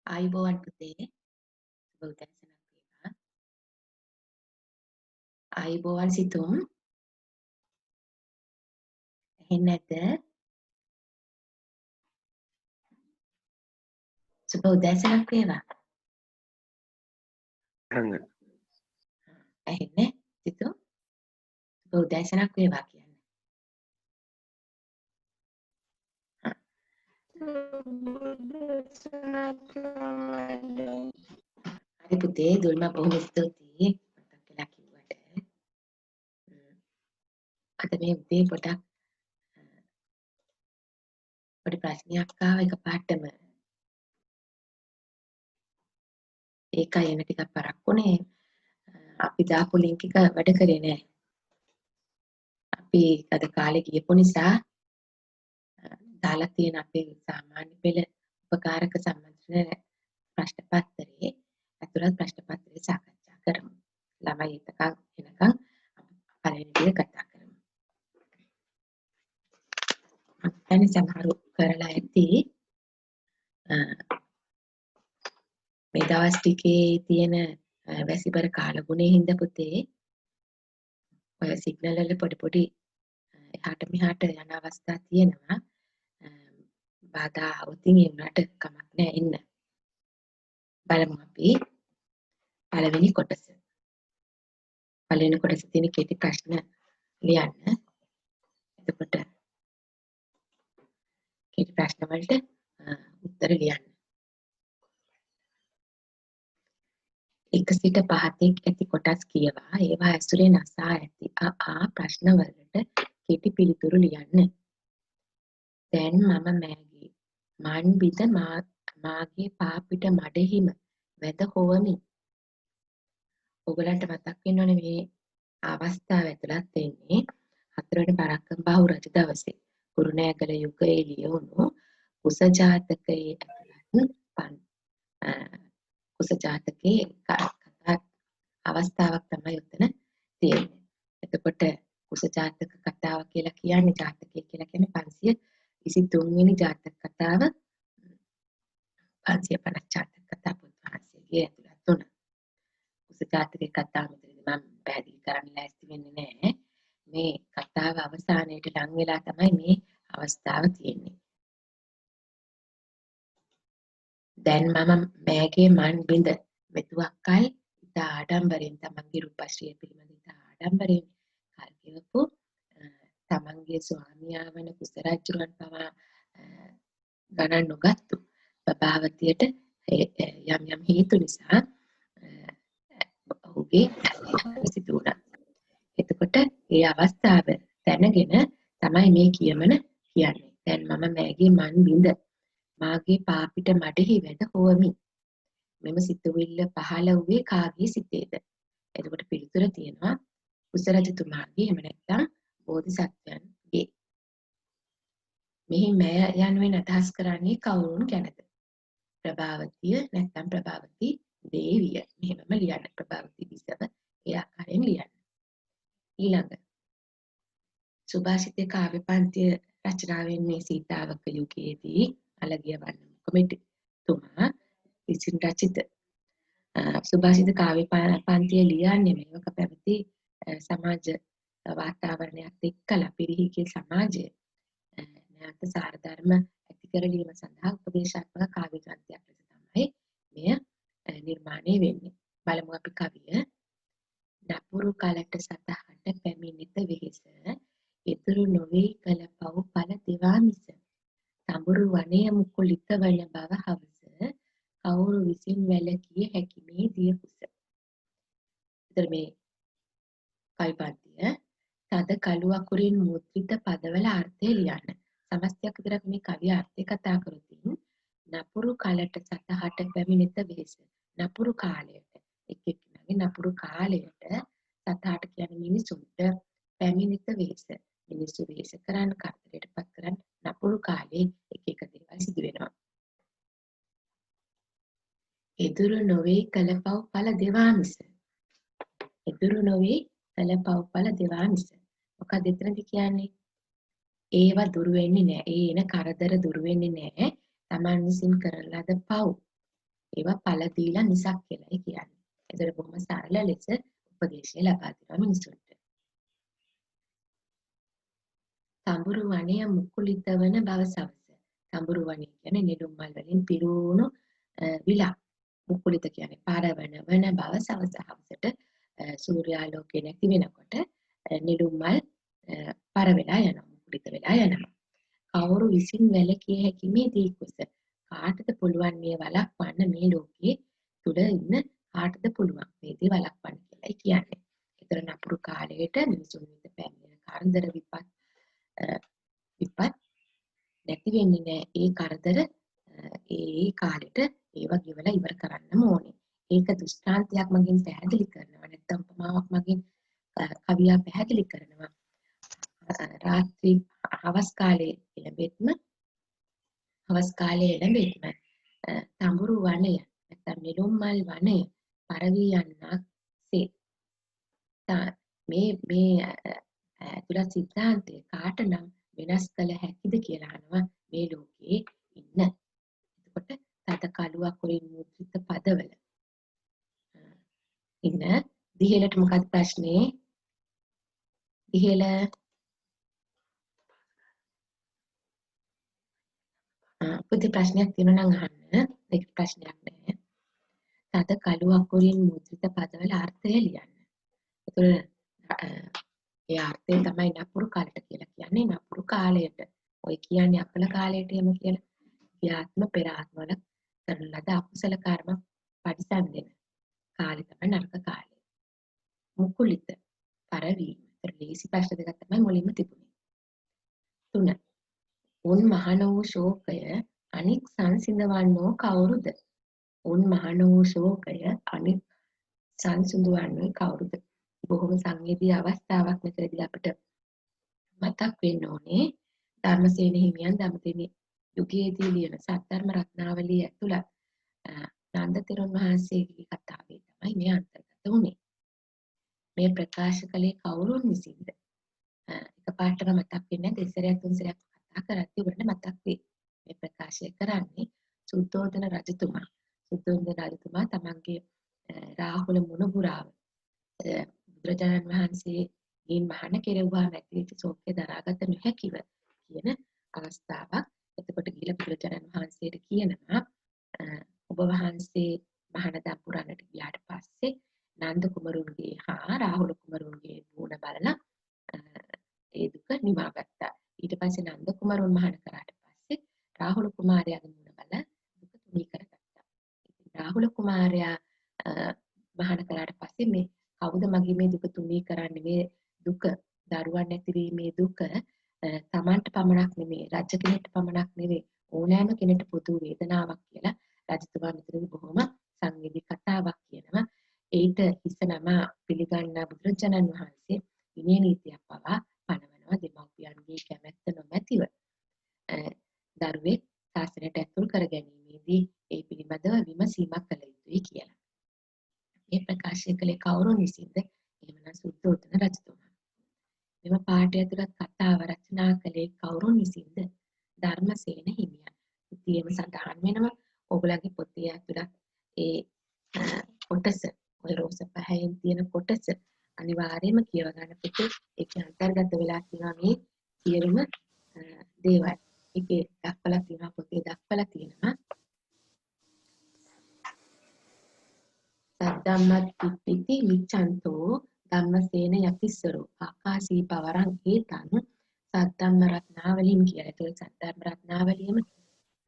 ආයුබෝවන් පුතේ බෞද්ධසනක් වේවා. ආයුබෝවන් සිතුම් ඇහෙන්නේ නැද්ද? සුබ උදෑසනක් වේවා. ඇහෙන්නේ සිතුම් සුබ උදෑසනක් වේවා කියන්නේ. හරි පුතේ දුල්ම බොහොම ස්තුතියි මතක් කළා කිව්වට. අද මේ උදේ පොඩක් පොඩි ප්‍රශ්නයක් ආවා එකපාරටම. ඒකයි එන ටිකක් පරක්කුනේ. අපි දාපු ලින්ක් එක වැඩ කරේ නෑ. අපි අද කාලේ ගියපු නිසා දාලා තියෙන අපේ සාමාන්‍ය පෙළ උපකාරක සම්මන්ත්‍රණ ප්‍රශ්න පත්‍රයේ අතුලත් ප්‍රශ්න පත්‍රය සාකච්ඡා කරමු. ළමයි එනකන් පළවෙනි ටික කතා කරමු. මම සමහරු කරලා ඇති මේ දවස් ටිකේ තියෙන වැසිබර කාලගුණේ හින්දා පුතේ ඔය සිග්නල් වල පොඩි එහාට මෙහාට යන අවස්ථා තියෙනවා. බාධා આવුතින් ඒ වුණාට කමක් නැහැ එන්න. බලමු අපි පළවෙනි කොටස. පළවෙනි කොටසේ තියෙන කෙටි ප්‍රශ්න ලියන්න. එතකොට කෙටි ප්‍රශ්න වලට උත්තර ලියන්න. 1 සිට 5 ඇති කොටස් කියවා ඒවා ඇසුරෙන් අසා ඇති ප්‍රශ්න වලට කෙටි පිළිතුරු ලියන්න. දැන් මම මෑගේ මන් බිඳ මාගේ පාපිට මඩහිම වැද හොවමි. ඔයගලන්ට මතක් වෙන්න ඕනේ මේ අවස්ථාව ඇතුළත් වෙන්නේ 4 වෙනි පරක්කම් බහු රජ දවසේ කුරුණෑගල යුගයේ ලියවුණු කුස ජාතකයේ ඇතුළත් කුස ජාතකයේ කතා අවස්ථාවක් තමයි උතන තියෙන්නේ. එතකොට කුස ජාතක කතාව කියලා කියන්නේ ජාතකය කියලා කියන්නේ 523 වෙනි ජාතක කතාව 550 ජාතක කතා පොත් වහන්සේගේ ඇතුළත් වුණා. කුස ජාතකයේ කතාව මෙතනදී මම පැහැදිලි කරන්න ලෑස්ති වෙන්නේ නැහැ. මේ කතාව අවසානයේට ලං වෙලා තමයි මේ අවස්ථාව තියෙන්නේ. දැන් මම මෑගේ මන් බිඳ මෙතුවක්කල් ඉතා ආඩම්බරෙන් තමන්ගේ රූපශ්‍රිය පිළිබඳ ඉතා ආඩම්බරෙන් කල්ගෙවපු තමන්ගේ ස්වාමියා වන කුස රජුරන් පවා ගණන් නොගත්තු ප්‍රභාවතියට යම් හේතු නිසා ඔහුගේ සිදු වුණා. එතකොට ඒ අවස්ථාව දැනගෙන තමයි මේ කියමන කියන්නේ. දැන් මම මෑගේ මන් බිඳ මාගේ පාපිට මඩෙහි වැද හොවමි. මෙම සිතුවිල්ල පහළ වූයේ කාගේ සිතේද? එතකොට පිළිතුර තියෙනවා කුස රජතුමාගේ එහෙම නැත්නම් බෝධිසත්වයන්ගේ. මෙහි මෑ යනුවෙන් අදහස් කරන්නේ කවුරුන් ගැනද? ප්‍රභාවතිය නැත්නම් ප්‍රභාවති දේවිය. මෙහෙමම ලියන්න. ප්‍රභාවති බිසව ඒ ආකාරයෙන් ලියන්න. ඊළඟ සුභාෂිතේ කාව්‍ය පන්තිය රචනාවෙන් මේ සීතාවක යුගයේදී අලගිය වන්න කොමිටුතුමා විසින් රචිත සුභාෂිත කාව්‍ය පන්තිය ලියන්නේ මේවක පැවති සමාජ වාතාවරණයක් එක්කලා පිරිහි සමාජය නැවත සාරධර්ම ඇති කරලීම සඳහා උපදේශාත්මක කාව්‍ය ග්‍රන්ථයක් ලෙස තමයි මෙය නිර්මාණය වෙන්නේ. බලමු අපි කවිය. නපුරු කලට සතහට පැමිණිත වෙහෙස ඉතුරු නොවේ කල පව් පල දෙවා මිස තඹුරු වනය මුකුලිත වන බව හවස කවුරු විසින් වැළකිය හැකි මේ දිය කුස. ඉතින් මේ කවිපන්තිය තද කළු අකුරින් මුද්‍රිත පදවල අර්ථය ලියන්න. සමස්තයක් විතරක් මේ කවිය අර්ථය කතා කරොතින් නපුරු කලට සතහට පැමිණිත වෙහෙස නපුරු කාලයට එක්කෙනාගේ නපුරු කාලයට සතහට කියන්නේ මිනිසුන්ට පැමිණිත වෙහෙස මිනිස්සු වෙහෙස කරන්න කරදරයටපත් කරන්න නපුරු කාලේ එක දේවල් සිදු වෙනවා. එදුරු නොවේ කලපව් පල දෙවා මිස එදුරු නොවේ කලපව් පල දෙවා මිස මොකද එතනදි කියන්නේ ඒවා දුරු වෙන්නේ නැහැ. ඒ එන කරදර දුරු වෙන්නේ නැහැ. Taman විසින් කරන ලද පව් ඒවා පළ දීලා මිසක් කියලායි කියන්නේ. ඒතර බොහොම සරල ලෙස උපදේශය ලබා දෙනවා මිනිසුන්ට. තඹුරු වනය මුකුලිත වන බව සවස. තඹුරු වනය කියන්නේ නෙළුම් මල් වලින් පිරුණු විලක්. මුකුලිත කියන්නේ පාරවන වන බව සවස හවසට සූර්යාලෝකය නැති වෙනකොට නෙළුම් මල් පර වෙලා යනවා, මුකුලිත වෙලා යනවා. කවුරු විසින් වැළකිය හැකි මේ දී කුස? කාටද පුළුවන් මේ වළක්වන්න? මේ ලෝකයේ තුල ඉන්න කාටද පුළුවන් මේ දේ වළක්වන්න කියලායි කියන්නේ. ඒතර නපුරු කාලයට මිනිසුන් වෙත පැමිණෙන කරදර විපත් නැති වෙන්නේ නැහැ. ඒ කරදර ඒ කාලෙට ඒවා ගෙවලා ඉවර කරන්න ඕනේ. ඒක දෘෂ්ටාන්තයක් මගින් පැහැදිලි කරනවා. නැත්නම් උපමාවක් මගින් කවියා පැහැදිලි කරනවා. රාත්‍රී හවස් කාලයේ එළඹෙත්ම තඹුරු වනය නැත්නම් නෙළුම් මල් වනය පරවී යන්නක්සේ මේ ඇතුළත් සිද්ධාන්තය කාටනම් වෙනස් කළ හැකිද කියලා අහනවා මේ ලෝකයේ ඉන්න. එතකොට තද කළුවක් වලින් මුද්‍රිත පදවල ඉන්න දිහෙලට මොකක්ද ප්‍රශ්නේ? දිහෙල පුතේ ප්‍රශ්නයක් තියෙනවා නම් අහන්න. ඒක ප්‍රශ්නයක් නෑ. තද කළුවක් වලින් මුද්‍රිත පදවල අර්ථය ලියන්න. එතකොට ඒ අර්ථය තමයි නපුරු කාලයට කියලා කියන්නේ. නපුරු කාලයට ඔය කියන්නේ අපල කාලයට එහෙම කියලා. යාත්ම පෙර ආත්මවල කරන ලද අකුසල කර්ම පරිසම් දෙන කාලේ තමයි නරක කාලය. මුකුලිත පරවීම. ඒතර ලේසි ප්‍රශ්න දෙකක් තමයි මුලින්ම තිබුණේ. 3. උන් මහන වූ ශෝකය අනික් සංසිඳවන්නෝ කවුරුද? උන් මහන වූ ශෝකය අනික් සංසිඳවන්නේ කවුරුද? බොහොම සංවේදී අවස්ථාවක් මෙතනදී අපිට මතක් වෙන්න ඕනේ. ධර්මසේන හිමියන් දඹදෙණි යුගයේදී ලියන සද්ධර්ම රත්නාවලිය ඇතුළත් නන්ද තෙරුන් වහන්සේගේ කතාවේ තමයි මේ අන්තර්ගත වුනේ. මේ ප්‍රකාශ කළේ කවුරුන් විසින්ද? එකපාරටම මතක් වෙන්නේ දෙසරයක් තුන්සරයක් කතා කරද්දී උඩට මතක් වෙයි. මේ ප්‍රකාශය කරන්නේ සුද්ධෝදන රජතුමා. සුද්ධෝදන රජතුමා තමන්ගේ රාහුල මුණුබුරාව බුදුරජාණන් වහන්සේගෙන් මහාන කෙරෙව්වා නැතිවෙච්ච ශෝකය දරාගත නොහැකිව කියන අවස්ථාවක්. එතකොට ගිහිලා බුදුරජාණන් වහන්සේට කියනවා ඔබ වහන්සේ මහානදම් පුරන්නට ගියාට පස්සේ නන්ද කුමරුන්ගේ හා රාහුල කුමරුන්ගේ මුණ බලලා ඒ දුක නිවා ගත්තා. ඊට පස්සේ නන්ද කුමරුන් මහාන කරාට පස්සේ රාහුල කුමාරයාගේ මුණ බලලා දුක තුනී කරගත්තා. ඉතින් රාහුල කුමාරයා මහාන කරාට පස්සේ මේ කවුද මගේ මේ දුක තුනී කරන්නේ? මේ දුක දරුවන් නැතිවීමේ දුක තමන්ට පමණක් නෙමෙයි, රජ කෙනෙක්ට පමණක් නෙවෙයි, ඕනෑම කෙනෙකුට පොදු වේදනාවක් කියලා රජතුමා මෙතනදී බොහොම සංවේදී කතාවක් කියනවා. ඒට හිස නම පිළිගන්න බුදුරජාණන් වහන්සේ විනය නීතියක් පවා පනවනවා. දෙමව්පියන්ගේ කැමැත්ත නොමැතිව දරුවෙක් ශාසනයට ඇතුල් කර ගැනීමේදී ඒ පිළිබඳව විමසීමක් කළ යුතුයි කියලා. මේ ප්‍රකාශය කළේ කවුරුන් විසින්ද? එහෙමනම් සුද්ධෝදන රජතුමා. මෙම පාඨය ඇතුළත් කතාව රචනා කළේ කවුරුන් විසින්ද? ධර්මසේන හිමියන්. ඉතින් සඳහන් වෙනවා ඔයගලගේ පොතේ ඇතුළත් ඒ කොටස, ඔය රෝස පහෙන් තියෙන කොටස අනිවාර්යයෙන්ම කියව ගන්න පුතේ. ඒකේ අන්තර්ගත වෙලා තියෙනවා මේ සියලුම දේවල්. ඒකේ දක්වලා තියෙනවා, පොතේ දක්වලා තියෙනවා. සද්දම්මත් පිප්පිති මිච්ඡන්තෝ ධම්මසේන යතිස්සරෝ ආකාසී පවරං ඒතං සද්ධම්ම රත්නාවලින් කියලා. ඒක සද්ධර්ම රත්නාවලියම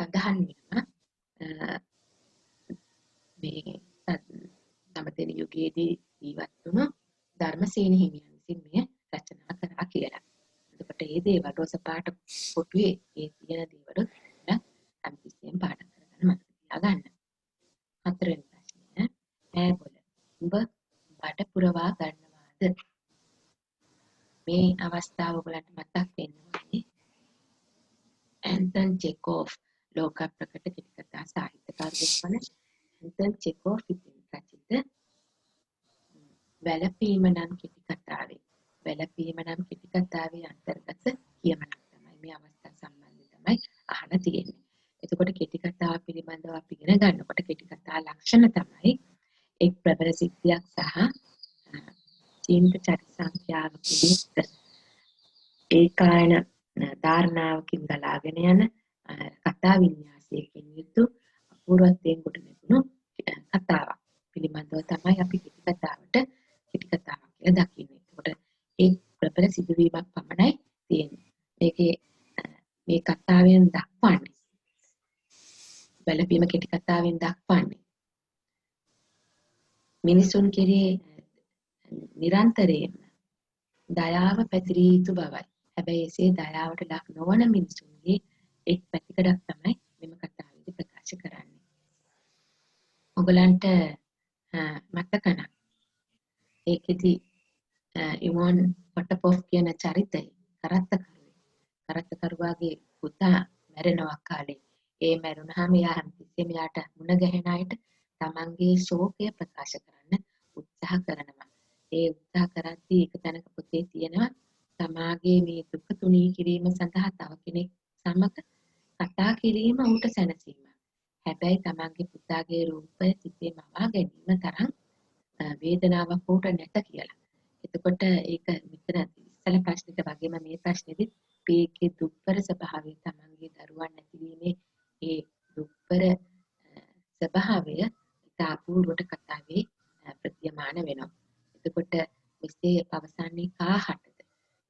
සඳහන් වෙනවා. මේ දඹදෙණි යුගයේදී ජීවත් වුණු ධර්මසේන හිමියන් විසින් මෙය රචනා කරා කියලා. එතකොට මේ දේවල් රෝස පාට පොටුවේ ඒ තියෙන දේවල් හැමතිස්සෙම පාඩම් කරගන්න මතක තියාගන්න. හතරවෙනි ප්‍රශ්නය. ඈබොල උඹ බඩ පුරවා ගන්නවාද? මේ අවස්ථාව ඔයගලන්ට මතක් වෙන්න ඕනේ. ඇන්ටන් චෙකෝව් ලෝක ප්‍රකට කෙටිකතා සාහිත්‍යකාරයෙක් වන ඇන්ටන් චෙකෝව් විසින් රචිත වැළපීම නම් කෙටි කතාවේ අන්තර්ගත කියමනක් තමයි මේ අවස්ථාව සම්බන්ධයෙන් තමයි අහලා තියෙන්නේ. එතකොට කෙටි කතාව පිළිබඳව අපි ඉගෙන ගන්නකොට කෙටි කතා ලක්ෂණ තමයි එක් ප්‍රබල සිද්ධියක් සහ ජීවිත චරිත සංඛ්‍යාවකින් යුක්ත ඒකායන ධාරණාවකින් ගලාගෙන යන කතා වින්‍යාසයකින් යුතු අපූර්වත්වයෙන් කොට නැගුණු කතාවක් පිළිබඳව තමයි අපි කෙටි කතාවක් කියලා දකින්නේ. ඒකට ඒ ප්‍රබල සිදුවීමක් පමණයි තියෙන්නේ. මේ කතාවෙන් දක්වන්නේ වැළපීම කෙටි කතාවෙන් දක්වන්නේ මිනිසුන් කෙරේ නිරන්තරයෙන්ම දයාව පැතිරිය යුතු බවයි. හැබැයි එසේ දයාවට ලක් නොවන මිනිසුන්ගේ එක් පැතිකඩක් තමයි මෙම කතාවේදී ප්‍රකාශ කරන්නේ. ඔයගලන්ට මතක නම් ඒකෙදි ඉවොන් පොටපොව් කියන චරිතය කරත්තකරුවාගේ පුතා මැරෙනවා කාලේ. ඒ මැරුණාම එයා හැමතිස්සෙම එයාට මුණ ගැහෙන අයට තමන්ගේ ශෝකය ප්‍රකාශ කරන්න උත්සාහ කරනවා. ඒ උත්සාහ කරද්දී එක තැනක පොතේ තියෙනවා තමාගේ මේ දුක තුනී කිරීම සඳහා තව කෙනෙක් සමග කතා කිරීම ඌට සැනසීමක්. හැබැයි තමන්ගේ පුතාගේ රූපය සිතේ මවා ගැනීම තරම් වේදනාවක් ඌට නැත කියලා. එතකොට ඒක මෙතන ඉස්සල ප්‍රශ්නෙට වගේම මේ ප්‍රශ්නේදී මේකේ දුක්බර ස්වභාවය තමන්ගේ දරුවන් නැතිවීමේ ඒ දුක්බර ස්වභාවය ඉතාපූර්වට කතාවේ ප්‍රතියමාන වෙනවා. එතකොට මෙසේ පවසන්නේ කාහටද?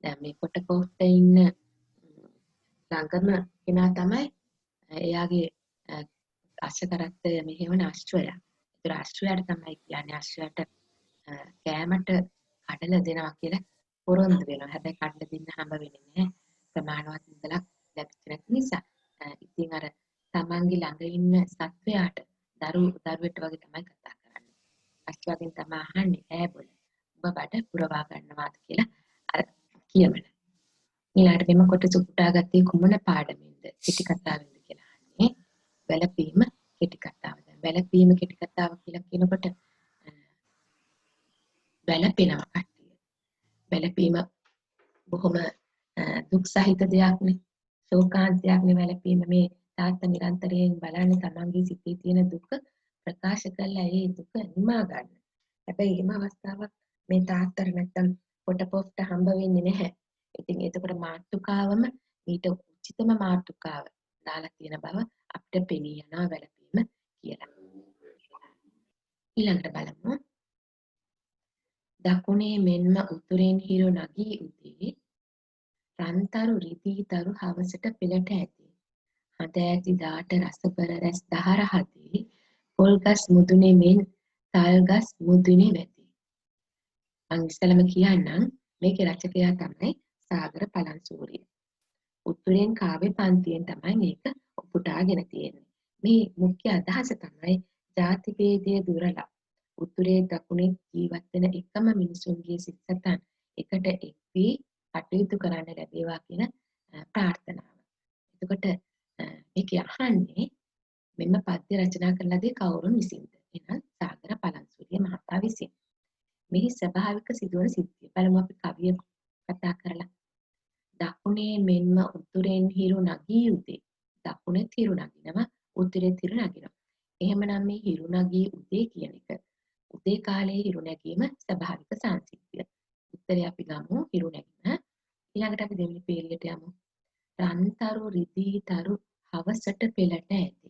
දැන් මේ පොටපොව්ට ඉන්න ළඟම කෙනා තමයි එයාගේ අශ්වකරත්තය මෙහෙවන අශ්වයා. ඒතර අශ්වයාට තමයි කියන්නේ අශ්වයාට කෑමට කඩලා දෙනවා කියලා පොරොන්දු වෙනවා. හැබැයි කඩලා දෙන්න හම්බ වෙන්නේ නැහැ. ප්‍රමාණවත් මුදලක් ලැබෙච්ච නැති නිසා. ඉතින් අර තමන්ගේ ළඟ ඉන්න සත්වයාට දරුවෙට වගේ තමයි කතා කරන්නේ. අශ්වයාගෙන් තමයි අහන්නේ ඈ බොල. ඔබ බඩ පුරවා ගන්නවාද කියලා අර කියමන. ඊළඟට මෙම කොටස උපුටාගත්තේ කුමන පාඩමින්ද කෙටි කතාවෙන්ද කියලා අහන්නේ. වැළපීම කෙටි කතාව. දැන් වැළපීම කෙටි කතාව කියලා කියනකොට වැළපෙනවා කට්ටිය. වැළපීම බොහොම දුක් සහිත දෙයක්නේ. ශෝකාන්තයක්නේ වැළපීම. මේ තාත්තා නිරන්තරයෙන් බලන්නේ තමන්ගේ සිතේ තියෙන දුක ප්‍රකාශ කරලා ඒ දුක නිමා ගන්න. හැබැයි එහෙම අවස්ථාවක් මේ තාත්තට නැත්තම් පොටපොව්ට හම්බ වෙන්නේ නැහැ. ඉතින් එතකොට මාතෘකාවම ඊට උචිතම මාතෘකාව දාලා තියෙන බව අපිට පෙනී යනවා වැළපීම කියලා. ඊළඟට බලමු. දකුණේ මෙන්ම උතුරෙන් හිරු නගී උදේ රන්තරු රිදීතරු හවසට පෙළට ඇති. හඳ ඇති දාට රසබර රැස් දහර හදේ පොල්ගස් මුදුනේ මෙන් තල්ගස් මුදුනේ වැති. මං ඉස්සලම කියන්නම් මේකේ රචකයා තමයි සාගර පලන්සූරිය. උතුරෙන් කාව්‍ය පන්තියෙන් තමයි මේක උපුටාගෙන තියෙන්නේ. මේ මුඛ්‍ය අදහස තමයි ජාති ભેදය දුරලා උතුරේ දකුණේ ජීවත් වෙන එකම මිනිසුන්ගේ සිත් සතන් එකට එක් වී කටයුතු කරන්න ලැබේවා කියන ප්‍රාර්ථනාව. එතකොට මේක අහන්නේ මෙන්න පද්‍ය රචනා කළ දේ කවුරුන් විසින්ද? එහෙනම් සාගර පලන්සූරිය මහතා විසින්. මෙහි ස්වභාවික සිදුවන සිද්ධිය බලමු අපි කවිය කතා කරලා. දකුණේ මෙන්ම උතුරෙන් හිරු නගී උදේ. දකුණේ හිරු නගිනවා උතුරේ හිරු නගිනවා. එහෙමනම් මේ හිරු නගී උදේ කියන එක උදේ කාලයේ හිරු නැගීම ස්වභාවික සංසිද්ධිය. උත්තරේ අපි ගමු හිරු නැගීම. ඊළඟට අපි දෙවෙනි පේලියට යමු. රන්තරු රිදීතරු හවසට පෙළට ඇති.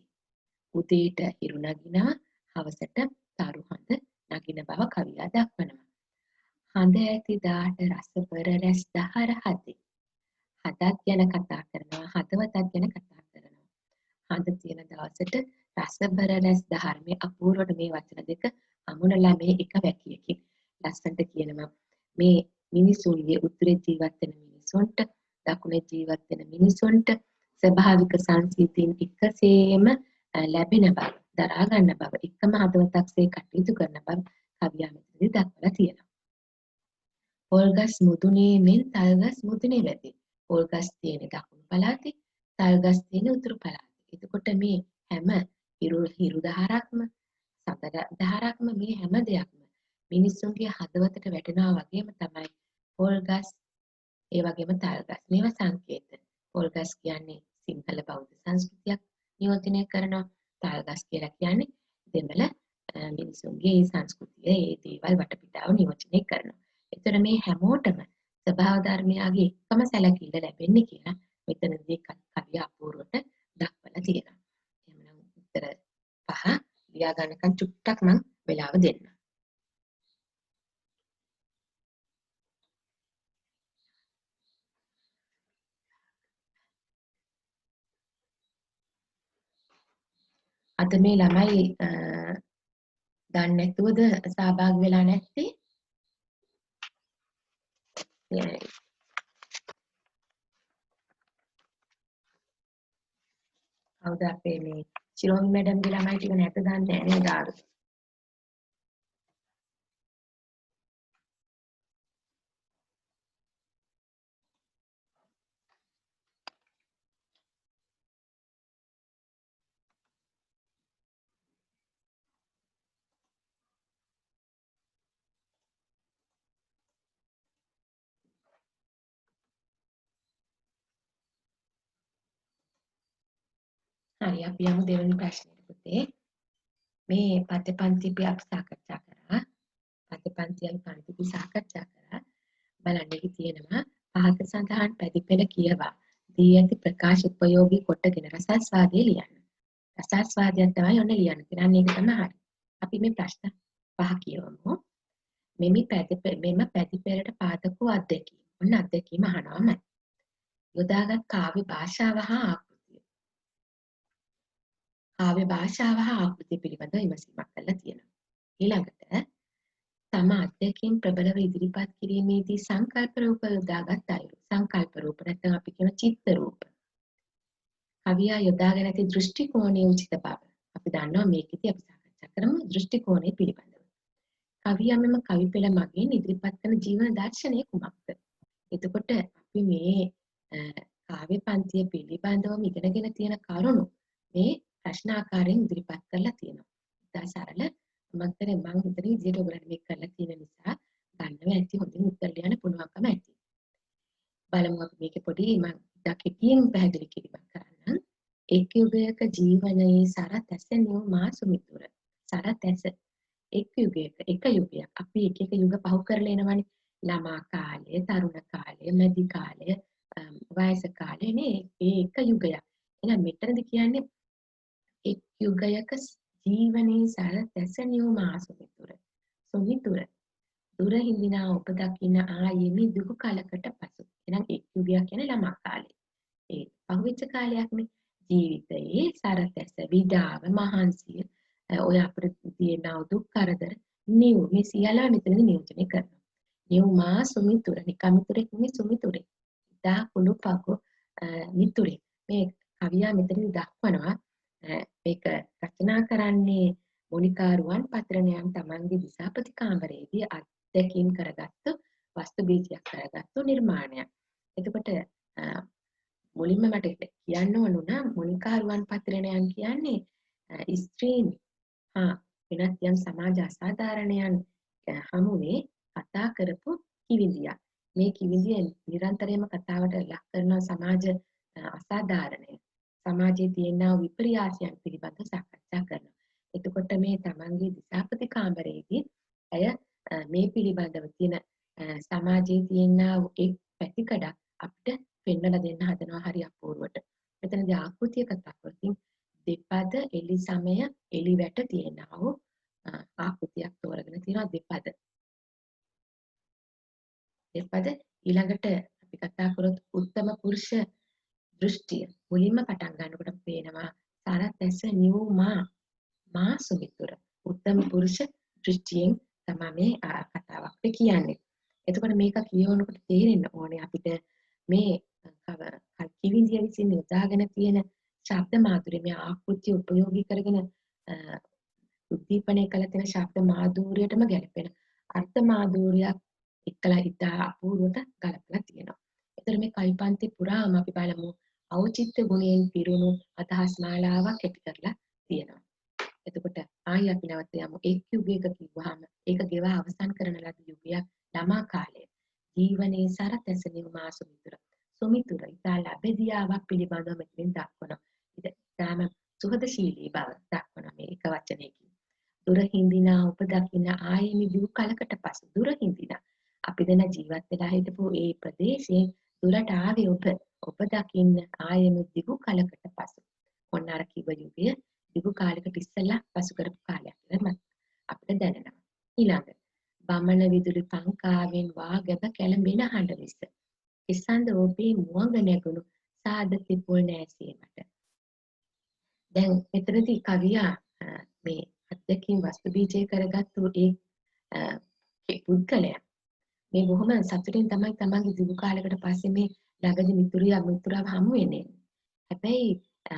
උදේට හිරු නගිනවා හවසට තරු හඳ නගින බව කවියා දක්වනවා. හඳ ඇති දාට රසබර රැස් දහර හදේ. හදත් ගැන කතා කරනවා හදවතත් ගැන කතා කරනවා. හඳ තියෙන දවසට රසබර රැස් දහර මේ අපූර්වට මේ වචන දෙක අමුණලා මේ එක වැකියකින් ලස්සනට කියනවා. මේ මිනිසුන්ගේ උතුරේ ජීවත් වෙන මිනිසුන්ට දකුණේ ජීවත් වෙන මිනිසුන්ට ස්වභාවික සංසිද්ධීන් එකසේම ලැබෙන බව දරා ගන්න බව එකම හදවතක්සේ කටයුතු කරන බව කවියා මෙතනදී දක්වලා තියෙනවා. පොල්ගස් මුදුනේ මෙන් තල්ගස් මුදුනේ වැටේ. පොල්ගස් තියෙන දකුණු පළාතේ තල්ගස් තියෙන උතුරු පළාතේ. එතකොට මේ හැම හිරු දහරක්ම සතර දහරක්ම මේ හැම දෙයක්ම මිනිස්සුන්ගේ හදවතට වැටෙනවා වගේම තමයි පොල්ගස් ඒ වගේම තල්ගස් මේවා සංකේත. පොල්ගස් කියන්නේ සිංහල බෞද්ධ සංස්කෘතියක් නියෝජනය කරනවා. තාල්ගස් කියලා කියන්නේ දෙමළ මිනිසුන්ගේ සංස්කෘතිය ඒ දේවල් වටපිටාව නියෝජනය කරනවා. ඒතර මේ හැමෝටම ස්වභාව ධර්මයාගේ එකම සැලකිල්ල ලැබෙන්නේ කියලා මෙතනදී කවිය අපූර්වට දක්වලා තියෙනවා. එහෙනම් උත්තර 5 ලියා ගන්නකන් චුට්ටක් මම වෙලාව දෙන්න. අද මේ ළමයි දන්නේ නැතුවද සහභාගී වෙලා නැත්තේ? කවුද අපේ මේ ශිරෝමි මැඩම්ගේ ළමයි ටික නැත දන්නේ නැහැ නේද ආරු? හරි අපි යමු දෙවෙනි ප්‍රශ්නෙට පුතේ. මේ පද්‍යපන්ති අපි සාකච්ඡා කරා. පද්‍යපන්ති අපි පන්ති සාකච්ඡා කරා. බලන්න ඒකේ තියෙනවා පහත සඳහන් පැතිපෙළ කියවා දී ඇති ප්‍රකාශ උපයෝගී කොටගෙන රසාස්වාදයේ ලියන්න. රසාස්වාදයක් තමයි ඔන්න ලියන්න තියෙන්නේ. ඒක තමයි හරි. අපි මේ ප්‍රශ්න පහ කියවමු. මෙම පැතිපෙළට පාදක වූ අත්දැකීම්. ඔන්න අත්දැකීම අහනවාමයි. යොදාගත් කාව්‍ය භාෂාව හා ආකෘතිය. කාව්‍ය භාෂාව හා ආකෘතිය පිළිබඳව විමසීමක් කරලා තියෙනවා. ඊළඟට තම අත්දැකීම් ප්‍රබලව ඉදිරිපත් කිරීමේදී සංකල්ප රූප යොදාගත් අයුරු. සංකල්ප රූප නැත්නම් අපි කියන චිත්ත රූප. කවියා යොදාගෙන ඇති දෘෂ්ටි කෝණයේ උචිත බව. අපි දන්නවා මේකෙදී අපි සාකච්ඡා කරමු දෘෂ්ටි කෝණය පිළිබඳව. කවියා මෙම කවි පෙළ මගින් ඉදිරිපත් කරන ජීවන දර්ශනය කුමක්ද? එතකොට අපි මේ කාව්‍ය පන්තිය පිළිබඳව ඉගෙනගෙන තියෙන කරුණු මේ ප්‍රශ්න ආකාරයෙන් ඉදිරිපත් කරලා තියෙනවා. ඉතා සරල මම හිතන විදිහට ඔයගොල්ලන් මේක කරලා තියෙන නිසා ගන්නව ඇති හොඳින් උත්තර ලියන්න පුළුවන්කම ඇති. බලමු අපි මේකේ පොඩි මම ඉතා කෙටියෙන් පැහැදිලි කිරීමක් කරන්නම්. එක් යුගයක ජීවනයේ සරතැස නියුමා සුමිතුර. සරතැස එක යුගයක් අපි එක යුග පහු කරලා එනවනේ. ළමා කාලය, තරුණ කාලය, මැදි කාලය, වයස කාලය නේ ඒ එක යුගයක්. එහෙනම් මෙතනදී කියන්නේ එක් යුගයක ජීවනයේ සරතැස නියුමා සුමිතුර. සුමිතුර දුර හිඳිනා ඔබ දකින්න ආයෙමි දුක කලකට පසු. එහෙනම් එක් යුගයක් කියන්නේ ළමා කාලය. ඒ පහුවෙච්ච කාලයක්නේ. ජීවිතයේ සරතැස, විඩාව, මහන්සිය ඔය අපිට තියෙන දුක් කරදර මේ සියල්ල මෙතනදී නියෝජනය කරනවා. නියුමා සුමිතුර නිකමිතුරෙක් නෙමෙයි සුමිතුරේ. ඉතා කුණුපගු මිතුරේ. මේ කවියා මෙතනදී දක්වනවා මේක රචනා කරන්නේ මොනිකා රුවන් පත්‍රණයන් තමන්ගේ දිසාපති කාමරයේදී අත්දැකීම් කරගත්තු වස්තු බීජයක් කරගත්තු නිර්මාණයක්. එතකොට මුලින්ම මට කියන්න ඕන වුණා මොනිකා රුවන් පත්‍රණයන් කියන්නේ ස්ත්‍රීන් වෙනත් යම් සමාජ අසාධාරණයන් හමුවේ කතා කරපු කිවිඳියක්. මේ කිවිඳිය නිරන්තරයෙන්ම කතාවට ලක් කරන සමාජ අසාධාරණය. සමාජයේ තියෙන විපර්යාසයන් පිළිබඳව සාකච්ඡා කරනවා. එතකොට මේ තමන්ගේ දිසාපති කාමරයේදී අය මේ පිළිබඳව තියෙන සමාජයේ තියෙන එක් පැතිකඩක් අපිට පෙන්වලා දෙන්න හදනවා හරි අපූර්වට. මෙතනදී ආකෘතිය කතා කරමින් දෙපද එලි සමය එලි වැට තියෙනවා වූ ආකෘතියක් තෝරගෙන තියෙනවා දෙපද. දෙපද ඊළඟට අපි කතා කරොත් උත්තම පුරුෂ දෘෂ්ටිය මුලින්ම පටන් ගන්නකොට පේනවා සරතැස නියුමා මා සුමිතුර. උත්තම පුරුෂ දෘෂ්ටියෙන් තමයි මේ කතාවක් කියන්නේ. එතකොට මේක කියවනකොට තේරෙන්න ඕනේ අපිට මේ කිවිඳිය විසින් යොදාගෙන තියෙන ශබ්ද මාධුර්ය මේ ආකෘතිය උපයෝගී කරගෙන උද්දීපනය කළ තියෙන ශබ්ද මාධුර්යයටම ගැලපෙන අර්ථ මාධුර්යයක් එක්කලා ඉතා අපූර්වට ගලපලා තියෙනවා. ඒතර මේ කවිපන්ති පුරාම අපි බලමු ඖචිත්‍ය ගුණයෙන් පිරුණු අදහස් මාලාවක් ඇති කරලා තියෙනවා. එතකොට ආයි අපි නැවත යමු එක් යුගයක කිව්වහම ඒක ගෙවා අවසන් කරන ලද යුගයක් ළමා කාලය. ජීවනයේ සරතැස නිර්මා සුමිතුර. සුමිතුර ඉතා ලැබෙදියාවක් පිළිබඳව මෙතෙන් දක්වනවා. ඉතාලම සුහදශීලී බව දක්වන මේ එක වචනයකින්. දුර හිඳිනා ඔබ දකින ආයෙමි දිව් කලකට පසු දුර හිඳිනා අපි දැන් ජීවත් වෙලා හිටපු ඒ ප්‍රදේශයෙන් දුරට ආවේ ඔබ දකින්න ආයෙමි දිව් කලකට පසු. ඔන්න අර කිව්ව යුගය දිව් කාලයකට ඉස්සෙල්ලා පසු කරපු කාලයක් කියලා අපිට දැනෙනවා. ඊළඟ බමන විදුලි පංකාවෙන් වාගැබ කැළඹෙන හඬ විස. එසඳ ඔබේ මුවඟ නැගුණු සාද තිපුල් නෑසීමට. දැන් මෙතනදී කවියා මේ අත්දැකීම් වස්තු බීජය කරගත්තු ඒ පුද්ගලයා මේ බොහොම සතුටින් තමයි තමන්ගේ දිවු කාලයකට පස්සේ මේ ළඟදී මිතුරාව හමු වෙන්නේ. හැබැයි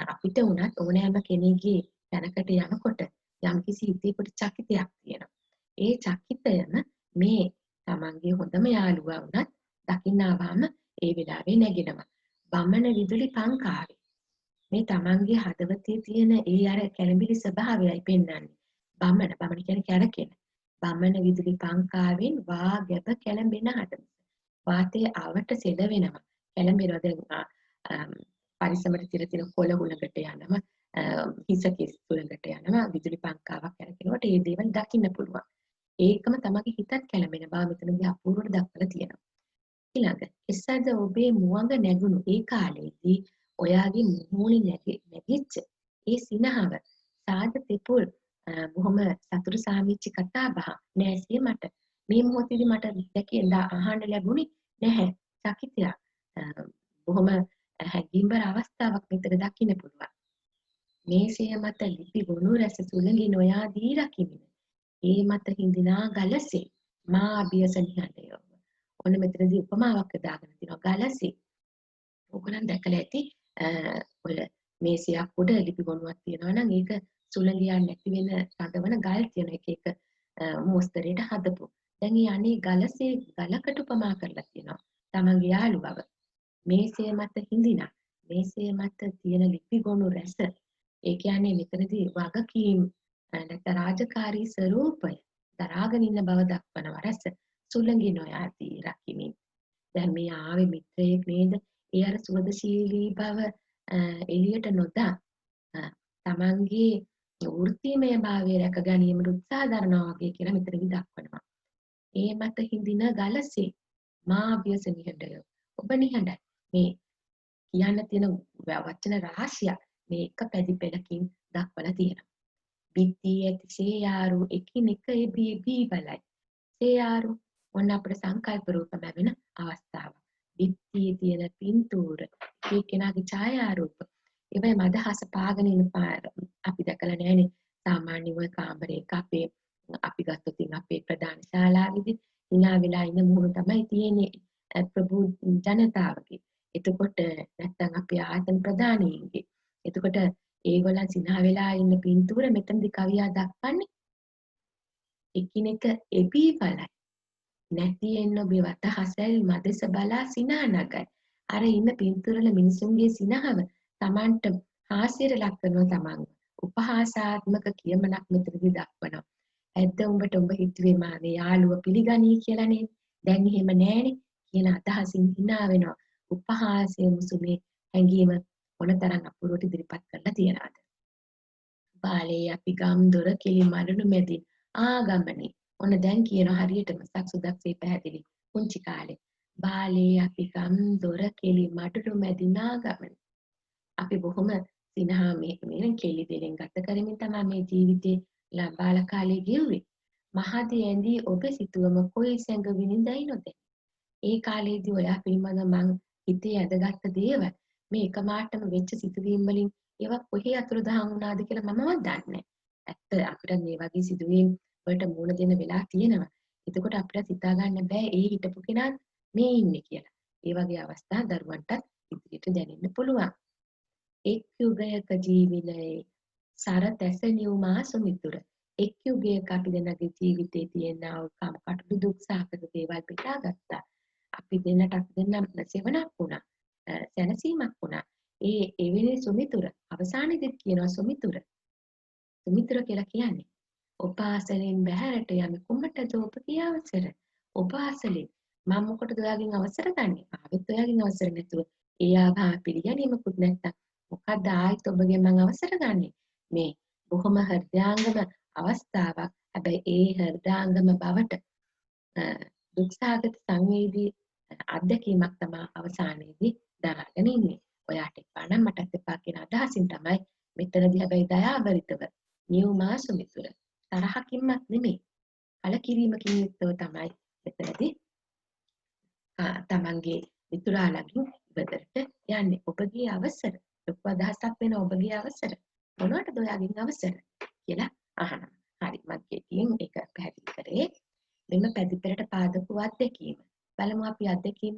අපිට උනත් ඕනෑම කෙනෙක්ගේ තැනකට යනකොට යම්කිසි හිතේකට චකිතයක් තියෙනවා. ඒ චකිතයම මේ තමන්ගේ හොඳම යාළුවා වුණත් දකින්න ආවම ඒ වෙලාවේ නැගෙනවා. බමන විදුලි පංකාවේ මේ තමන්ගේ හදවතේ තියෙන ඒ අර කැළඹිලි ස්වභාවයයි පෙන්වන්නේ. බමන කියන්නේ කැරකෙන. බමන විදුලි පංකාවෙන් වාගැබ කැළඹෙන හඬ. වාතයේ ආවට සෙලවෙනවා. කැළඹෙනවා. දැන් පරිසමට තිර කොළ හුලකට යනවා. හිසකෙස් තුලකට යනවා. විදුලි පංකාවක් කැරකෙනකොට ඒ දේවල් දකින්න පුළුවන්. ඒකම තමන්ගේ හිතත් කැළඹෙන බව මෙතනදී අපූර්වට දක්වලා තියෙනවා. ඊළඟ එසද ඔබේ මුවඟ නැගුණු ඒ කාලේදී ඔයාගේ මුහුණේ නැගිච්ච ඒ සිනහව සාද තෙපුල් බොහොම සතුරු සාමිච්ච කතා බහ නෑසේ මට මේ මොහොතේදී මට දැකිය අහන්න ලැබුණේ නැහැ චකිතයක් බොහොම හැඟීම්බර අවස්ථාවක් මෙතන දකින්න පුළුවන් මේසය මත ලිපි ගොනු රැස සුළඟි නොයා දී රකිමින ඒ මත හිඳිනා ගලසේ මා අභියස නිහඬය ඔන්න මෙතනදී උපමාවක් දාගෙන තිනවා ගලසේ ඔයගොල්ලන් දැකලා ඇති ඔය මේසයක් උඩ ලිපි ගොනුවක් තියෙනවා නම් ඒක සුළඟියක් නැති වෙන රඳවන ගල් තියෙන එක මෝස්තරයට හදපු. දැන් මේ අනේ ගලසේ ගලකට උපමා කරලා තියෙනවා. තමන්ගේ යාළුවව. මේසය මත හිඳිනා. මේසය මත තියෙන ලිපි ගොනු රැස. ඒ කියන්නේ මෙතනදී වගකීම් නැත්නම් රාජකාරී ස්වරූපය දරාගෙන ඉන්න බව දක්වනවා රැස. සුළඟි නොයදී රකිමින්. දැන් මේ ආවේ මිත්‍රයෙක් නේද? ඒ අර සුවදශීලී බව එළියට නොදා තමන්ගේ වෘත්තීමය භාවය රැක ගැනීමට උත්සාහ දරනවා වගේ කියලා මෙතනදි දක්වනවා. ඒ මත හිඳින ගලසේ මා අභියස නිහඬය. ඔබ නිහඬයි. මේ කියන්න තියෙන වචන රාශියක් මේ එක පැදි පෙළකින් දක්වලා තියෙනවා. බිත්තියේ ඇති සේයාරු එකිනෙක එබී බලයි. සේයාරු ඔන්න අපේ සංකල්ප රූප ලැබෙන අවස්ථාව. බිත්තියේ තියෙන පින්තූර, ඒ කෙනාගේ ඡායාරූප, ඒවයි මදහස පාගෙන ඉන්න පාර අපි දැකලා නැහැනේ. සාමාන්‍ය ඔය කාමරයක අපි ගත්තොත් අපේ ප්‍රධාන ශාලාවේදී hina වෙලා ඉන්න මුහුණ තමයි තියෙන්නේ ප්‍රභූ ජනතාවගේ. එතකොට නැත්තම් අපේ ආයතන ප්‍රධානීන්ගේ. එතකොට ඒගොල්ලන් සිනහ වෙලා ඉන්න පින්තූර මෙතනදී කවියා දක්වන්නේ එකිනෙක එබී බලයි. නැතිෙන්න ඔබේ වතහසැල් මදෙස බලා සිනා නගයි. අර ඉන්න පින්තූරවල මිනිසුන්ගේ සිනහව Tamanට හාස්‍යයට ලක් කරනවා තමන්ව. උපහාසාත්මක කියමනක් මෙතනදී දක්වනවා. ඇද්ද උඹට උඹ හිතුවේ මාගේ යාළුව පිළිගනී කියලා නේද? දැන් එහෙම නෑනේ කියන අදහසින් hina වෙනවා. උපහාසයේ මුසුමේ හැඟීම මොනතරම් අපූර්වට ඉදිරිපත් කරලා තියනවාද? බාලේ අපි ගම් දොර කිලි මඩනු මැදින් ආගමනේ ඔන්න දැන් කියන හරියටම සක්සුදක්සේ පැහැදිලි පුංචි කාලේ බාලේ අපි ගම් දොර කෙලි මඩලු මැදි නාගමන අපි බොහොම සිනහා මේ කෙලි දෙලෙන් ගත කරමින් තමයි මේ ජීවිතේ බාල කාලේ ගෙව්වේ මහදී ඇඳී ඔබ සිතුවම කොයි සැඟ විනිඳයි නොද ඒ කාලේදී ඔයා පිළිබඳ මං හිතේ ඇදගත්ත දේවල් මේ එකමාරටම වෙච්ච සිතුවීම් වලින් ඒවා කොහේ අතුරුදහන් වුණාද කියලා මමවත් දන්නේ නැහැ. ඇත්ත අපිට මේ වගේ සිදුවීම් වලට මුහුණ දෙන්න වෙලා තියෙනවා. එතකොට අපිට හිතා ගන්න බෑ ඒ හිටපු කෙනා මේ ඉන්නේ කියලා. ඒ වගේ අවස්ථා දරුවන්ටත් ඉදිරියට දැනෙන්න පුළුවන්. එක් යුගයක ජීවිතයේ සරතැස නියුමා සුමිතුර. එක් යුගයක අපි දෙන්නගේ ජීවිතේ තියෙන කටුළු දුක් සහගත දේවල් පිටාගත්තා. අපි දෙන්නට සෙවණක් වුණා. සැනසීමක් වුණා. ඒ එවෙලේ සුමිතුර අවසානයේදී කියනවා සුමිතුර. සුමිතුර කියලා කියන්නේ ඔබ ආසලෙන් බැහැරට යමි කුමටද ඔබ කිය අවසර? ඔබ ආසලෙන් මම මොකටද ඔයාගෙන් අවසර ගන්නෙ? ආවෙත් ඔයාගෙන් අවසර නැතුව ඒ ආභා පිළිගැනීමකුත් නැත්තම් මොකක්ද ආයිත් ඔබගේ මම අවසර ගන්නෙ මේ බොහොම හෘදයාංගම අවස්ථාවක්. හැබැයි ඒ හෘදයාංගම බවට දුක්සහගත සංවේදී අත්දැකීමක් තමයි අවසානයේදී දරාගෙන ඉන්නේ. ඔයාට එපා නම් මටත් එපා කියන අදහසින් තමයි මෙතනදී හැබැයි දයාබරිතව නියුමා සුමිතුර තරහකින්වත් නෙමෙයි කලකිරීමකින් යුක්තව තමයි මෙතනදී තමන්ගේ මිතුරාලගෙන් ඉවතට යන්නේ. ඔබගේ අවසර ලොකු අදහසක් වෙන ඔබගේ අවසර මොනවටද ඔයාගෙන් අවසර කියලා අහනවා. හරි මම කෙටියෙන් ඒක පැහැදිලි කරේ. මෙම පැදිපෙරට පාදපු අත්දැකීම. බලමු අපි අත්දැකීම.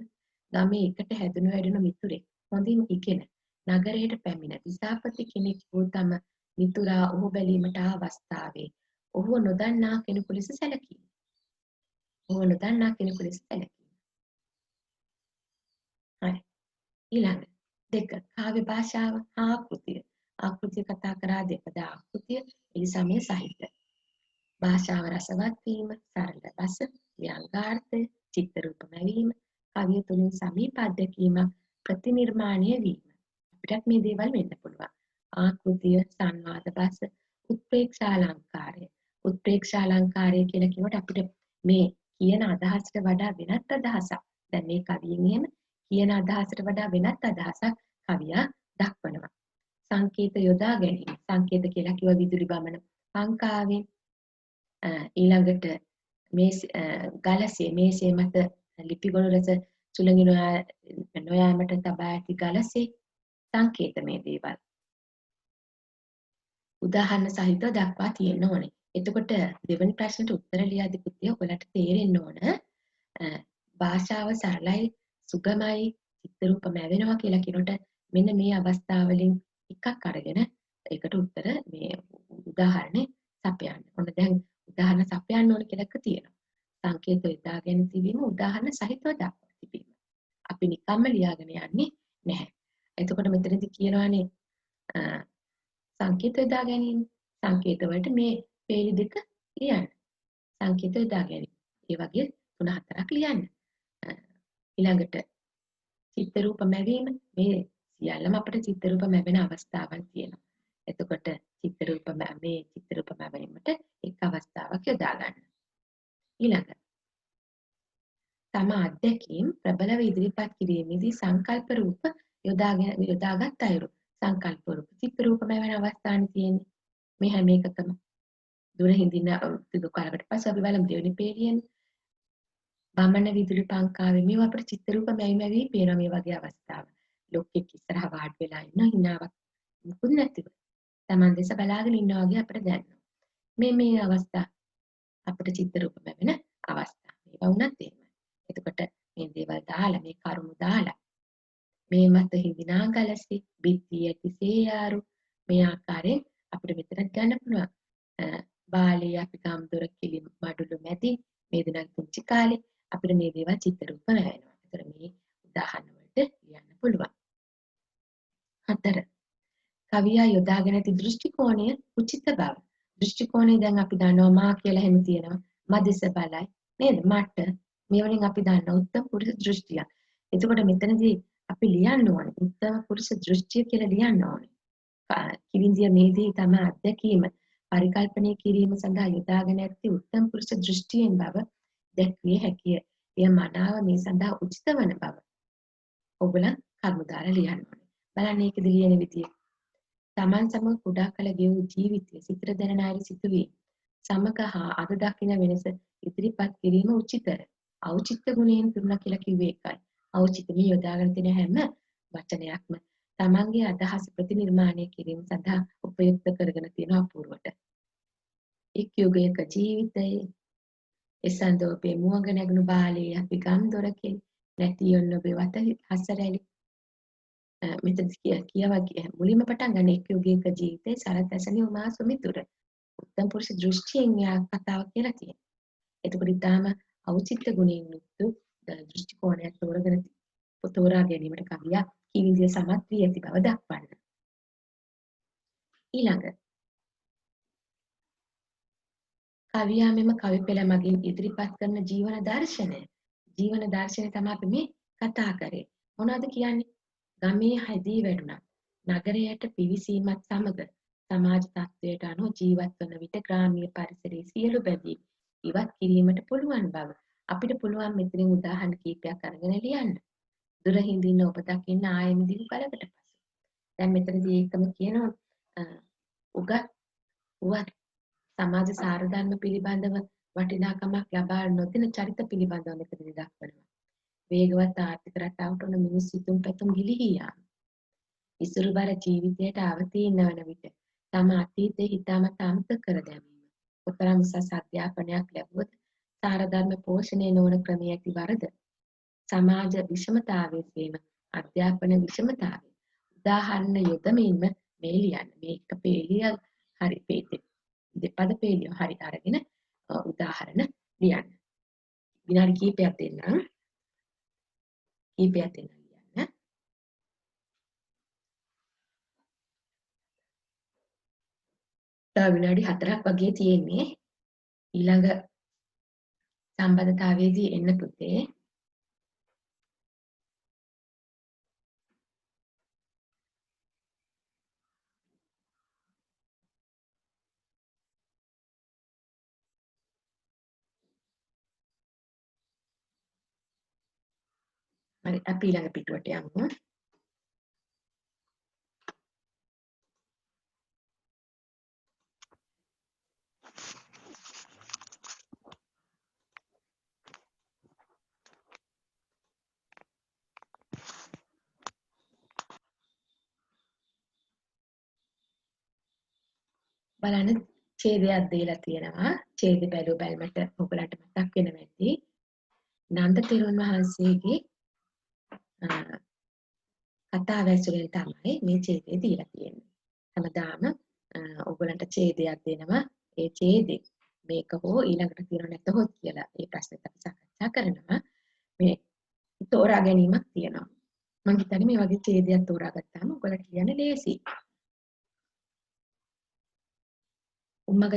ගමේ එකට හැදුණු වැඩුණු මිතුරෙක් හොඳින් ඉගෙන නගරයට පැමිණ දිසාපති කෙනෙක් වූ තම මිතුරා ඔහු බැලීමට අවස්ථාවේ ඔහු නොදන්නා කෙනෙකු ලෙස සැලකීම. ඔහු නොදන්නා කෙනෙකු ලෙස සැලකීම. හරි. ඊළඟ දෙක කාව්‍ය භාෂාව ආකෘතිය. ආකෘතිය කතා කරා දෙපද ආකෘතිය එලිසමය සහිත. භාෂාව රසවත් වීම, සරල රස, ව්‍යංගාර්ථය, චිත්ත රූප මැවීම, කවිය තුළින් සමීප අත්දැකීමක් ප්‍රතිනිර්මාණය වීම. අපිටත් මේ දේවල් වෙන්න පුළුවන්. ආකෘතිය, සංවාද බස, උත්ප්‍රේක්ෂා අලංකාරය. උත්ප්‍රේක්ෂා අලංකාරය කියලා කිව්වට අපිට මේ කියන අදහසට වඩා වෙනත් අදහසක්. දැන් මේ කවියෙන් එහෙම කියන අදහසට වඩා වෙනත් අදහසක් කවියා දක්වනවා. සංකේත යොදා ගැනීම. සංකේත කියලා කිව්ව විදුලි බමන පංකාවෙන් ඊළඟට මේ ගලසේ මේසේ මත ලිපිගොනු රස සුළඟින නොයාමට තබා ඇති ගලසේ සංකේත මේ දේවල් උදාහරණ සහිතව දක්වා තියෙන්න ඕනේ. එතකොට දෙවැනි ප්‍රශ්නට උත්තර ලියාදී පුතේ ඔයාලට තේරෙන්න ඕන භාෂාව සරලයි සුගමයි චිත්ත රූප මැවෙනවා කියලා කියනකොට මෙන්න මේ අවස්ථාවලින් එකක් අරගෙන ඒකට උත්තර මේ උදාහරණේ සපයන්න. ඔන්න දැන් උදාහරණ සපයන්න ඕන කියලා එක තියෙනවා. සංකේත යොදාගෙන තිබීම උදාහරණ සහිතව දක්වා තිබීම. අපි නිකම්ම ලියාගෙන යන්නේ නැහැ. එතකොට මෙතනදී කියනවානේ සංකේත යොදා ගැනීම. සංකේත වලට මේ පේලි දෙක ලියන්න. සංකේත යොදා ගැනීම. ඒ වගේ 3-4ක් ලියන්න. ඊළඟට චිත්ත රූප මැවීම මේ සියල්ලම අපිට චිත්ත රූප මැවෙන අවස්ථාවක් තියෙනවා. එතකොට චිත්ත රූප මැවීමට එක් අවස්ථාවක් යොදා ගන්න. ඊළඟ තම අත්දැකීම් ප්‍රබලව ඉදිරිපත් කිරීමේදී සංකල්ප රූප යොදාගත් අයුරු. සංකල්ප රූප චිත්ත රූප මැවෙන අවස්ථානේ තියෙන්නේ. මේ හැම එකකම දුර හිඳින දුක කාලකට පස්සේ අපි බලමු දෙවෙනි පේළියෙන් බමන විදුලි පංකාවේ මේවා අපිට චිත්ත රූප මැවි පේනවා මේ වගේ අවස්ථාව. ලොක්ෙක් ඉස්සරහ වාඩි වෙලා ඉන්න හිනාවක් මුකුත් නැතිව. Taman දෙස බලාගෙන ඉන්නා වගේ අපිට දැනෙනවා. මේ අවස්ථා අපිට චිත්ත රූප මැවෙන අවස්ථා. මේවා වුණත් එහෙමයි. එතකොට මේ දේවල් දාලා මේ කරුණු දාලා මේ මත හිඳිනා ගලසේ බිත්තිය ඇතිසේ යාරු මේ ආකාරයෙන් අපිට මෙතන ගන්න පුළුවන්. බාලේ අපි ගම් දොර කිලි මඩුළු මැදි මේ දිනක් පුංචි කාලේ අපිට මේ දේවල් චිත්ත රූප වෙනවා. ඒතර මේ උදාහරණ වලට ලියන්න පුළුවන්. 4. කවියා යොදාගෙන ඇති දෘෂ්ටි කෝණය උචිත බව. දෘෂ්ටි කෝණය දැන් අපි දන්නවා මා කියලා හැම තියෙනවා. මදිස බලයි නේද? මට මේ වලින් අපි දන්නා උත්තම පුරුෂ දෘෂ්ටිය. එතකොට මෙතනදී අපි ලියන්න ඕනේ උත්තම පුරුෂ දෘෂ්ටිය කියලා ලියන්න ඕනේ. කිවිඳිය මේදී තම අත්දැකීම පරිකල්පනය කිරීම සඳහා යොදාගෙන ඇති උත්තම පුරුෂ දෘෂ්ටියෙන් බව දැක්විය හැකිය. එය මනාව මේ සඳහා උචිත වන බව. ඔයගොල්ලන් කරුණු දාලා ලියන්න ඕනේ. බලන්න මේකද ලියන විදිය. Taman සමග කුඩා කල ගෙවූ ජීවිතයේ සිතට දැනෙන අයුරු සිතුවීම සමග හා අද දකින වෙනස ඉදිරිපත් කිරීම උචිතය. ඖචිත්‍ය ගුණයෙන් තුරුණා කියලා කිව්වේ ඒකයි. ඖචිත්‍ය මේ යොදාගෙන තියෙන හැම වචනයක්ම තමන්ගේ අදහස් ප්‍රතිනිර්මාණය කිරීම සඳහා උපයුක්ත කරගෙන තියෙන අපූර්වට. එක් යුගයක ජීවිතයේ එසන්ද ඔබේ මුවග නැගුණු බාලේ අපි ගම් දොරකින් නැති ඔන්න ඔබේ වත හසරැලි මෙතන කියවගේ මුලින්ම පටන් ගන්න එක් යුගයක ජීවිතයේ සරත් ඇසෙන උමා සුමිතුර උත්තම පුරුෂ දෘෂ්ටියෙන් කතාව කියලා තියෙනවා. එතකොට ඊටාම ඖචිත්‍ය ගුණයෙන් යුක්ත දෘෂ්ටි කෝණයක් තෝරා ගැනීමට කවියා කිවිඳිය සමත් වී ඇති බව දක්වන්න. ඊළඟ කවියා මෙම කවි පෙළ මගින් ඉදිරිපත් කරන ජීවන දර්ශනය. ජීවන දර්ශනය තමයි අපි මේ කතා කරේ. මොනවද කියන්නේ? ගමේ හැදී වැඩුණා. නගරයට පිවිසීමත් සමග සමාජ තත්ත්වයට අනුව ජීවත් වන විට ග්‍රාමීය පරිසරයේ සියලු බැඳීම් ඉවත් කිරීමට පුළුවන් බව අපිට පුළුවන් මෙතනින් උදාහරණ කීපයක් අරගෙන ලියන්න. දුර හිඳින්න ඔබ දකින්න ආයෙමිදින් බලකට පසු. දැන් මෙතනදී ඒකම කියනවා උගත් සමාජ සාරධර්ම පිළිබඳව වටිනාකමක් ලබා නොදෙන චරිත පිළිබඳව මෙතනදී දක්වනවා. වේගවත් ආර්ථික රටාවට උන මිනිස් සිතුම් පැතුම් ගිලිහී යාම. ඉසුරුබර ජීවිතයට අවතීර්ණ වන විට තම අතීතයේ හිතාමතා අමතක කර දැමීම. කොතරම් උසස් අධ්‍යාපනයක් ලැබුවත් සාරධර්ම පෝෂණය නොවන ක්‍රමයේ ඇති වරද. සමාජ විෂමතාවයේ සේම අධ්‍යාපන විෂමතාවය. උදාහරණ යොදමින්ම මේ ලියන්න. මේක පේලිය හරි පේතේ. දෙපද පේලිය හරි අරගෙන උදාහරණ ලියන්න. විනාඩි කිහිපයක් දෙන්නම්. කිහිපයක් දෙන්නම් ලියන්න. තව විනාඩි 4ක් වගේ තියෙන්නේ. ඊළඟ සම්බන්ධතාවයේදී එන්න පුතේ. හරි අපි ඊළඟ පිටුවට යමු. බලන්න ඡේදයක් දීලා තියෙනවා. ඡේද බැලුමට ඔයගලන්ට මතක් වෙනවා ඇති. නන්ද තෙරුන් වහන්සේගේ කතාව ඇසුරෙන් තමයි මේ ඡේදය දීලා තියෙන්නේ. හැමදාම ඔයගලන්ට ඡේදයක් දෙනවා. ඒ ඡේදේ මේක හෝ ඊළඟට තියන නැතහොත් කියලා ඒ ප්‍රශ්නෙත් අපි සාකච්ඡා කරනවා. මේ තෝරා ගැනීමක් තියෙනවා. මම හිතන්නේ මේ වගේ ඡේදයක් තෝරාගත්තාම ඔයගලට ලියන්න ලේසියි. උම්මග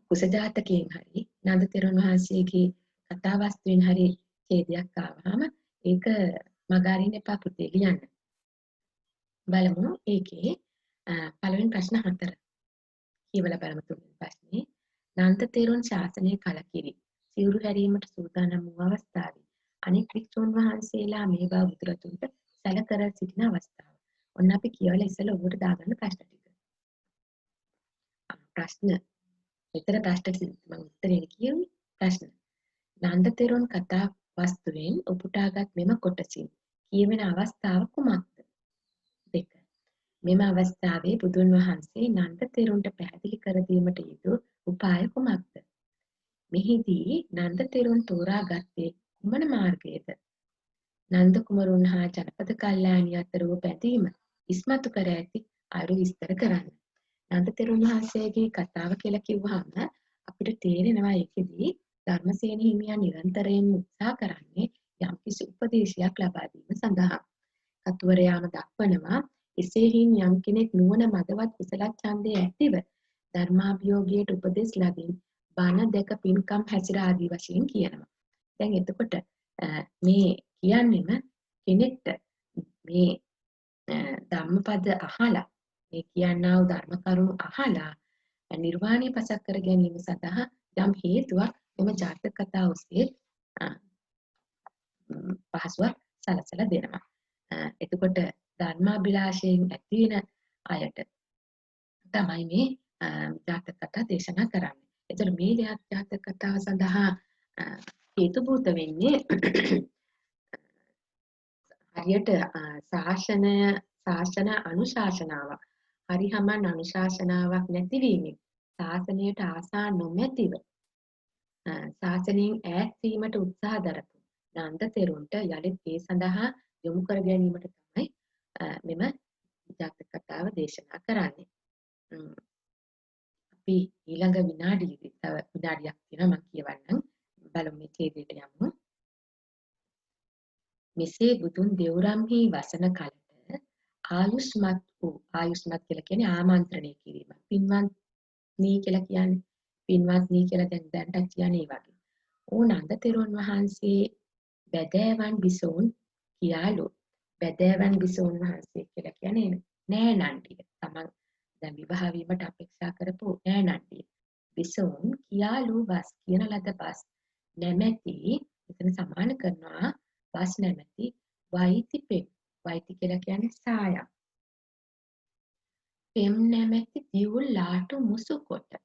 කුසජාතකයෙන් හරි නන්ද තෙරුන් වහන්සේගේ කතා වස්තුවෙන් හරි ඡේදයක් ආවහම ඒක මගහරින්න එපා පුතේ ලියන්න. බලමු ඒකේ පළවෙනි ප්‍රශ්න 4. කියවලා බලමු තුන්වෙනි ප්‍රශ්නේ. නන්ද තෙරුන් ශාසනය කලකිරි සිවුරු හැරීමට සූදානම් වූ අවස්ථාවේ අනෙක් වික්ෂුන් වහන්සේලා මේ බව බුදුරදුන්ට සැලකර සිටින අවස්ථාව. ඔන්න අපි කියවලා ඉස්සෙල්ලා ඔබට දාගන්න ප්‍රශ්න ටික. ප්‍රශ්න විතර ප්‍රශ්න මම උත්තරේ කියුවේ ප්‍රශ්න. නන්ද තෙරුන් කතා වස්තුවෙන් උපුටාගත් මෙම කොටසින් කියවෙන අවස්ථාව කුමක්ද? 2. මෙම අවස්ථාවේ බුදුන් වහන්සේ නන්ද තෙරුන්ට පැහැදිලි කර දීමට යෙදූ උපාය කුමක්ද? මෙහිදී නන්ද තෙරුන් තෝරාගත්තේ කුමන මාර්ගයේද? නන්ද කුමරුන් හා ජනපද කල්යාණිය අතර වූ බැඳීම ඉස්මතු කර ඇති අයුරු විස්තර කරන්න. නන්ද තෙරුන් වහන්සේගේ කතාව කියලා කිව්වහම අපිට තේරෙනවා ඒකෙදී ධර්මසේන හිමියන් නිරන්තරයෙන් උත්සාහ කරන්නේ යම්කිසි උපදේශයක් ලබා දීම සඳහා. කතුවරයාම දක්වනවා එසේහින් යම් කෙනෙක් නුවණ මදවත් කුසල ඡන්දයේ ඇතිව ධර්මාභියෝගයට උපදෙස් ලැබින් බණ දැක පින්කම් හැසිර ආදී වශයෙන් කියනවා. දැන් එතකොට මේ කියන්නේම කෙනෙක්ට මේ ධම්මපද අහලා මේ කියන්නා වූ ධර්ම කරුණු අහලා නිර්වාණය පසක් කර ගැනීම සඳහා යම් හේතුවක් මෙම ජාතක කතා ඔස්සේ පහසුවක් සලසලා දෙනවා. එතකොට ධර්මාභිලාෂයෙන් ඇති වෙන අයට තමයි මේ ජාතක කතා දේශනා කරන්නේ. එතකොට මේ ජාතක කතාව සඳහා හේතුභූත වෙන්නේ හරියට ශාසන අනුශාසනාවක් හරිහමන් අනුශාසනාවක් නැතිවීමෙන් ශාසනයට ආසා නොමැතිව ශාසනයෙන් ඈත් වීමට උත්සාහ දරපු නන්ද තෙරුන්ට යලිත් ඒ සඳහා යොමු කර ගැනීමට තමයි මෙම ජාතක කතාව දේශනා කරන්නේ. අපි ඊළඟ විනාඩියේදී තව විනාඩියක් තියෙනවා මම කියවන්නම්. බලමු මේ ඡේදයට යමු. මෙසේ බුදුන් දෙව්රම්හි වසන කලට ආයුෂ්මත් කියලා කියන්නේ ආමන්ත්‍රණය කිරීම. පින්වත්නි කියලා කියන්නේ පින්වත්නි කියලා දැන්ටත් කියන්නේ ඒ වගේ. ඕ නන්ද තෙරුන් වහන්සේ බැදෑවන් බිසෝන් කියාලු බැදෑවන් බිසෝන් වහන්සේ කියලා කියන්නේ නෑනන්ඩිය. තමන් දැන් විවාහ වීමට අපේක්ෂා කරපු නෑනන්ඩිය. බිසෝන් කියාලු බස් කියන ලද බස් නැමැති එතන සමාන කරනවා බස් නැමැති වෛති පෙම්. වෛති කියලා කියන්නේ සායක්. පෙම් නැමැති දිවුල් ලාටු මුසු කොට